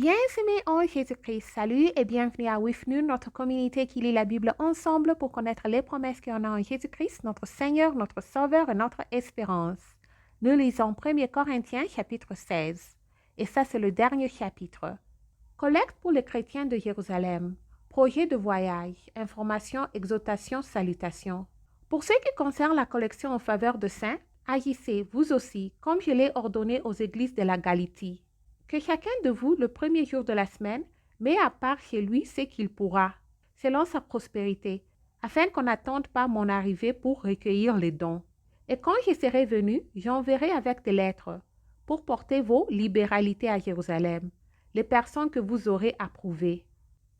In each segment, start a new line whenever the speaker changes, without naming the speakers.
Bien-aimés en Jésus-Christ, salut et bienvenue à WIFNU, notre communauté qui lit la Bible ensemble pour connaître les promesses qu'il y en a en Jésus-Christ, notre Seigneur, notre Sauveur et notre espérance. Nous lisons 1 Corinthiens chapitre 16. Et ça, c'est le dernier chapitre. Collecte pour les chrétiens de Jérusalem. Projet de voyage. Information, exhortation, salutation. Pour ce qui concerne la collection en faveur de saints, agissez, vous aussi, comme je l'ai ordonné aux églises de la Galatie. Que chacun de vous, le premier jour de la semaine, met à part chez lui ce qu'il pourra, selon sa prospérité, afin qu'on n'attende pas mon arrivée pour recueillir les dons. Et quand je serai venu, j'enverrai avec des lettres pour porter vos libéralités à Jérusalem, les personnes que vous aurez approuvées.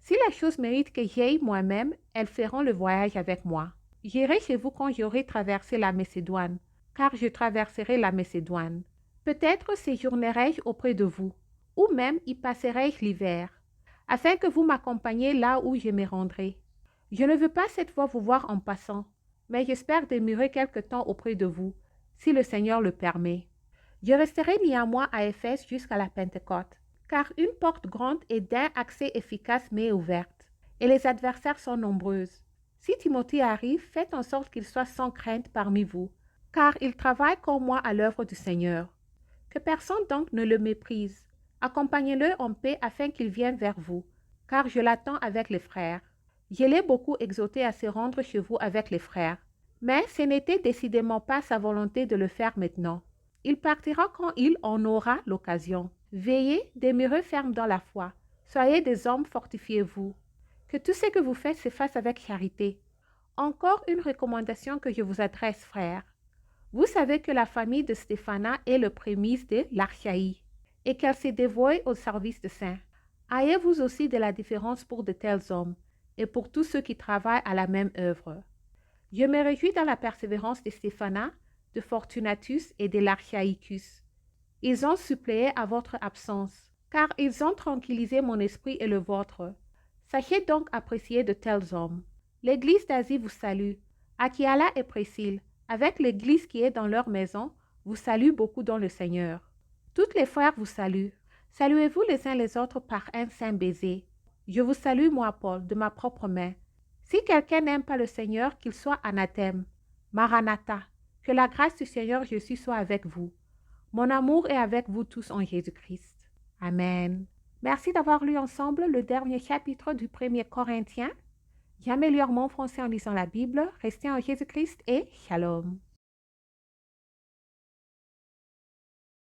Si la chose mérite que j'aille moi-même, elles feront le voyage avec moi. J'irai chez vous quand j'aurai traversé la Macédoine, car je traverserai la Macédoine. Peut-être séjournerai-je auprès de vous, ou même y passerai-je l'hiver, afin que vous m'accompagniez là où je me rendrai. Je ne veux pas cette fois vous voir en passant, mais j'espère demeurer quelque temps auprès de vous, si le Seigneur le permet. Je resterai néanmoins à Éphèse jusqu'à la Pentecôte, car une porte grande et d'un accès efficace m'est ouverte, et les adversaires sont nombreuses. Si Timothée arrive, faites en sorte qu'il soit sans crainte parmi vous, car il travaille comme moi à l'œuvre du Seigneur. Que personne donc ne le méprise. Accompagnez-le en paix afin qu'il vienne vers vous, car je l'attends avec les frères. Je l'ai beaucoup exhorté à se rendre chez vous avec les frères, mais ce n'était décidément pas sa volonté de le faire maintenant. Il partira quand il en aura l'occasion. Veillez, demeurez fermes dans la foi. Soyez des hommes, fortifiez-vous. Que tout ce que vous faites se fasse avec charité. Encore une recommandation que je vous adresse, frères. Vous savez que la famille de Stéphana est le prémisse de l'Archaïe et qu'elle s'est dévouée au service des saints. Ayez vous aussi de la différence pour de tels hommes et pour tous ceux qui travaillent à la même œuvre. Je me réjouis dans la persévérance de Stéphana, de Fortunatus et de l'Archaïcus. Ils ont suppléé à votre absence, car ils ont tranquillisé mon esprit et le vôtre. Sachez donc apprécier de tels hommes. L'Église d'Asie vous salue. Achiala et Priscille, avec l'Église qui est dans leur maison, vous salue beaucoup dans le Seigneur. Toutes les frères vous saluent. Saluez-vous les uns les autres par un saint baiser. Je vous salue, moi, Paul, de ma propre main. Si quelqu'un n'aime pas le Seigneur, qu'il soit anathème. Maranatha, que la grâce du Seigneur Jésus soit avec vous. Mon amour est avec vous tous en Jésus-Christ. Amen. Merci d'avoir lu ensemble le dernier chapitre du 1er Corinthiens. J'améliore mon français en lisant la Bible. Restez en Jésus-Christ et shalom.